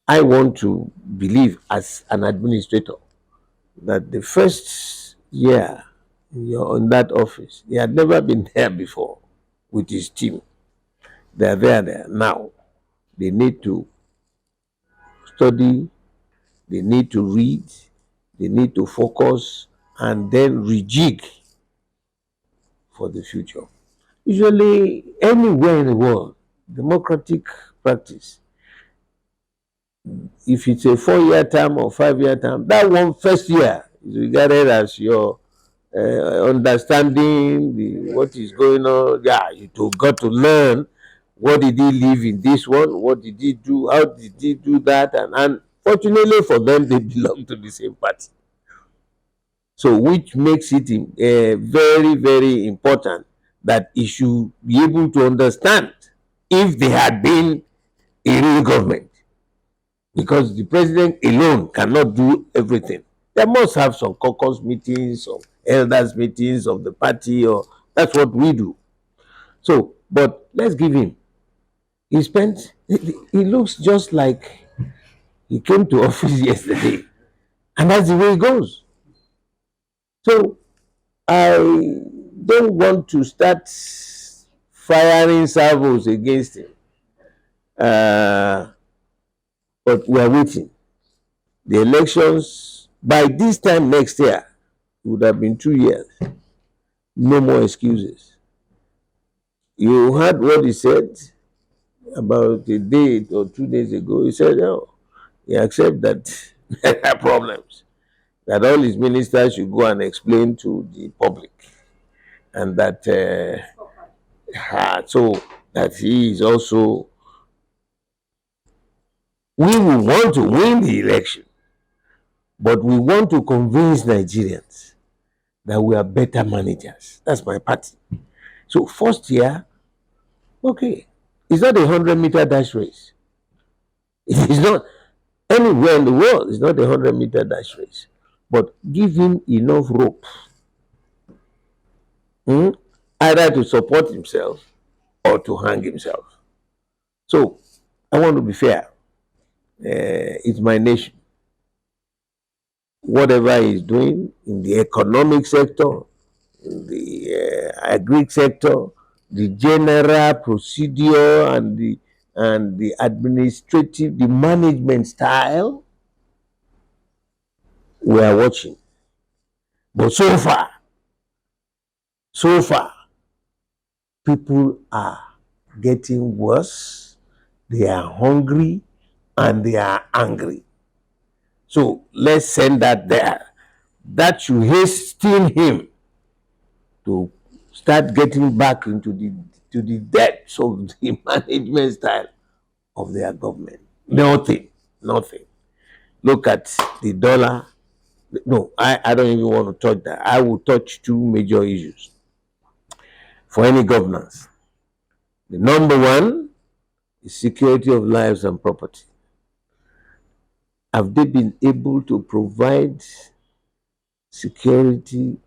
I want to believe as an administrator that the first year you're in that office, he had never been there before with his team. They're there now. They need to study, they need to read, they need to focus, and then rejig for the future. Usually, anywhere in the world, democratic practice, if it's a 4 year term or 5 year term, that one first year is regarded as your understanding what is going on. Yeah, got to learn what did he live in this one, what did he do, how did he do that, and fortunately for them, they belong to the same party. So, which makes it very, very important that he should be able to understand if they had been a real government, because the president alone cannot do everything. They must have some caucus meetings, some elders meetings of the party, or that's what we do. So, but let's give him. He looks just like he came to office yesterday, and that's the way it goes. So, I don't want to start firing salvos against him, uh, but we are waiting. The elections by this time next year, it would have been 2 years. No more excuses. You heard what he said about a day or 2 days ago. He said, "Oh, he accepts that there are problems, that all his ministers should go and explain to the public, and that so that he is also, we will want to win the election, but we want to convince Nigerians that we are better managers." That's my party. So first year, okay, it's not a 100 meter dash race. It is not anywhere in the world. It's not a 100 meter dash race. But give him enough rope, either to support himself or to hang himself. So I want to be fair. It's my nation. Whatever he's doing in the economic sector, in the agri sector, the general procedure and the administrative, the management style, we are watching. But so far, people are getting worse. They are hungry and they are angry. So let's send that there. That should hasten him to start getting back into the depths of the management style of their government. Nothing. Look at the dollar. No, I don't even want to touch that. I will touch two major issues for any governance. The number one is security of lives and property. Have they been able to provide security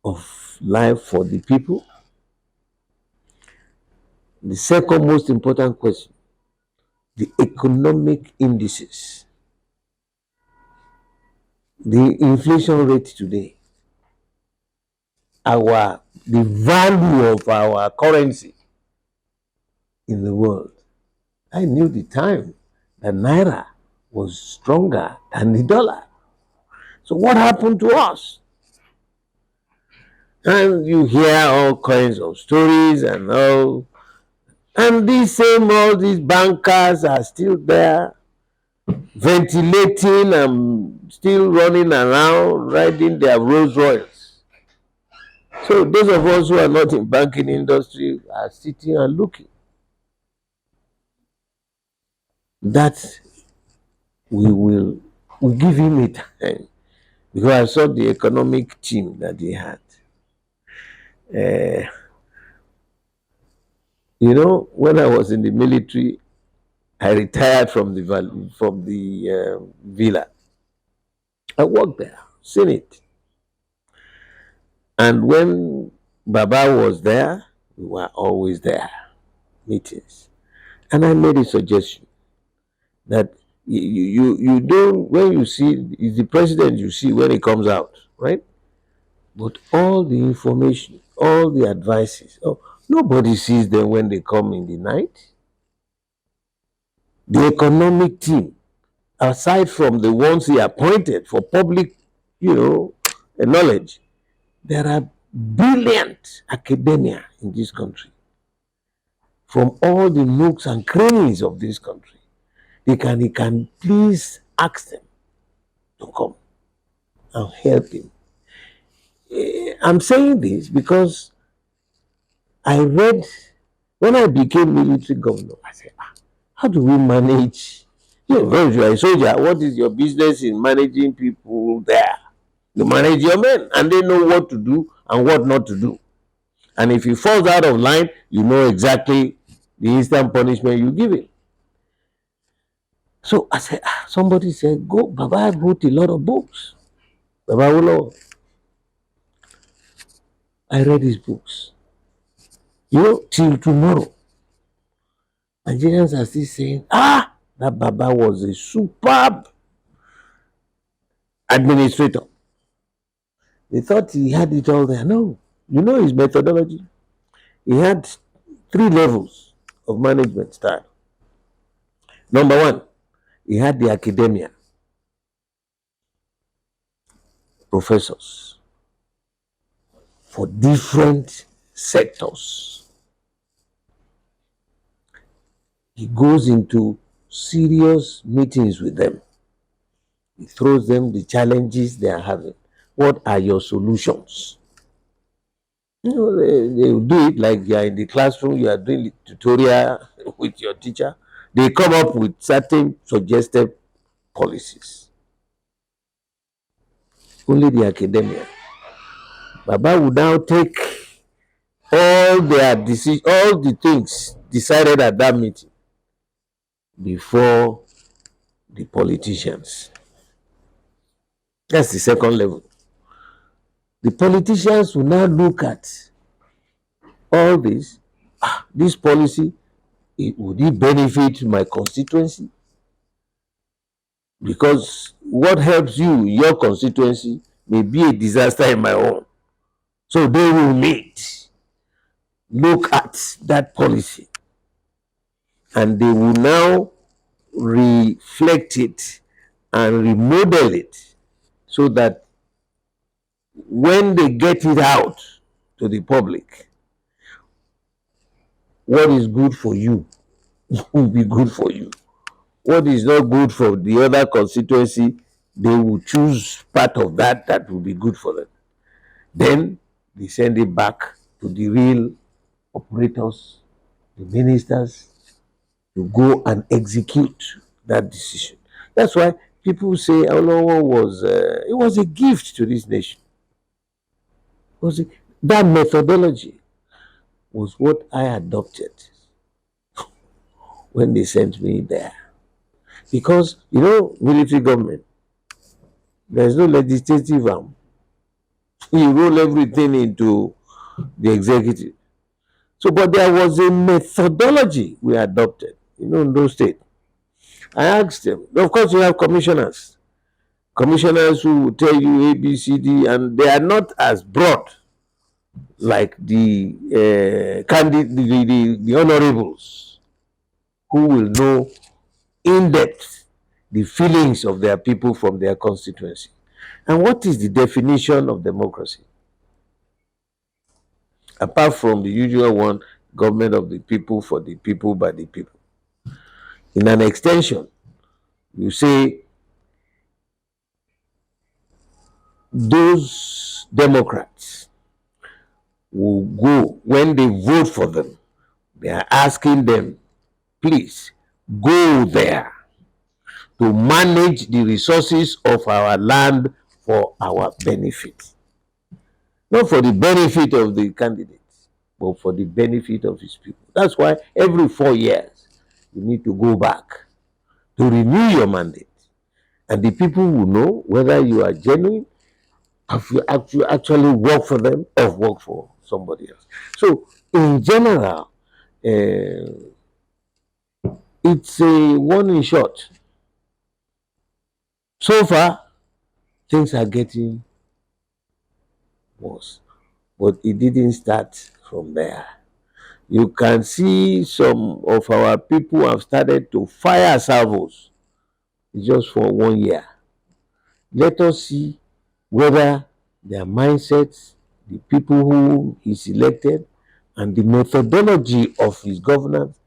of life for the people? The second most important question, the economic indices, the inflation rate today, the value of our currency in the world. I knew the time that Naira was stronger than the dollar. So what happened to us? And you hear all kinds of stories and all. And all these bankers are still there, ventilating and still running around, riding their Rolls Royce. So those of us who are not in banking industry are sitting and looking. That we give him a time, because I saw the economic team that he had. When I was in the military, I retired from the villa. I worked there, seen it. And when Baba was there, we were always there, meetings. And I made a suggestion that You don't, when you see, it's the president you see when he comes out, right? But all the information, all the advices, oh, nobody sees them when they come in the night. The economic team, aside from the ones he appointed for public, knowledge, there are brilliant academia in this country from all the nooks and crannies of this country. He can please ask them to come and help him. I'm saying this because I read, when I became military governor, I said, how do we manage? When you are a soldier, what is your business in managing people there? You manage your men, and they know what to do and what not to do. And if he falls out of line, you know exactly the instant punishment you give him. So I said, somebody said, go. Baba wrote a lot of books. Baba Ulo. I read his books. Till tomorrow, Nigerians are still saying, that Baba was a superb administrator. They thought he had it all there. No. You know his methodology. He had 3 levels of management style. Number 1, he had the academia, professors for different sectors. He goes into serious meetings with them. He throws them the challenges they are having. What are your solutions? They will do it like you are in the classroom, you are doing the tutorial with your teacher. They come up with certain suggested policies. Only the academia. Baba would now take all the things decided at that meeting before the politicians. That's the second level. The politicians will now look at all this. This policy, would it benefit my constituency? Because what helps you, your constituency, may be a disaster in my own. So they will meet, look at that policy, and they will now reflect it and remodel it so that when they get it out to the public, what is good for you will be good for you. What is not good for the other constituency, they will choose part of that will be good for them. Then they send it back to the real operators, the ministers, to go and execute that decision. That's why people say Olowo was a gift to this nation. That methodology was what I adopted when they sent me there. Because, military government, there's no legislative arm. You roll everything into the executive. So, but there was a methodology we adopted, in those states. I asked them, of course, you have commissioners who will tell you A, B, C, D, and they are not as broad like the the honorables, who will know in depth the feelings of their people from their constituency. And what is the definition of democracy? Apart from the usual one, government of the people, for the people, by the people. In an extension, you say those Democrats will go, when they vote for them, they are asking them, please go there to manage the resources of our land for our benefit. Not for the benefit of the candidates, but for the benefit of his people. That's why every 4 years you need to go back to renew your mandate. And the people will know whether you are genuine, if you actually work for them or work for somebody else. So, in general, it's a one in short. So far, things are getting worse, but it didn't start from there. You can see some of our people have started to fire salvos just for 1 year. Let us see whether their mindsets, the people who he selected, and the methodology of his governance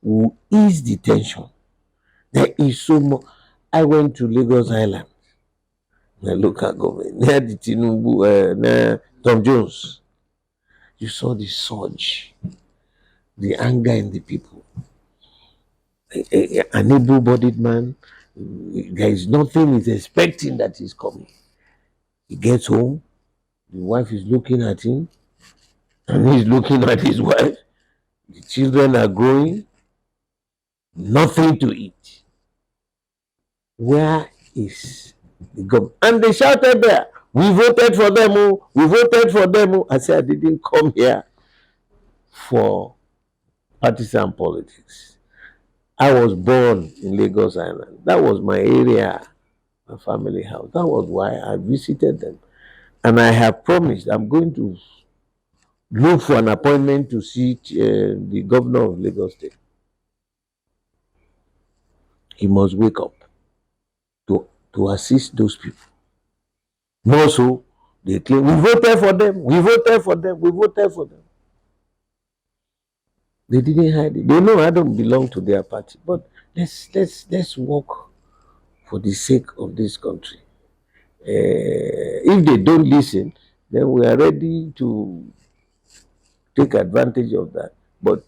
will ease the tension. There is so much. I went to Lagos Island, the local government, near the Tinubu, near Tom Jones. You saw the surge, the anger in the people. An able-bodied man, there is nothing he's expecting that is coming. He gets home, the wife is looking at him, and he's looking at his wife. The children are growing, nothing to eat. Where is the government? And they shouted there, "We voted for them, oh, we voted for them." Oh. I said, I didn't come here for partisan politics. I was born in Lagos Island. That was my area, my family house. That was why I visited them. And I have promised I'm going to look for an appointment to see the governor of Lagos State. He must wake up to assist those people. More so, they claim, we voted for them, we voted for them, we voted for them. They didn't hide it. They know I don't belong to their party. But let's work for the sake of this country. If they don't listen, then we are ready to take advantage of that. But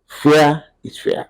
fair is fair.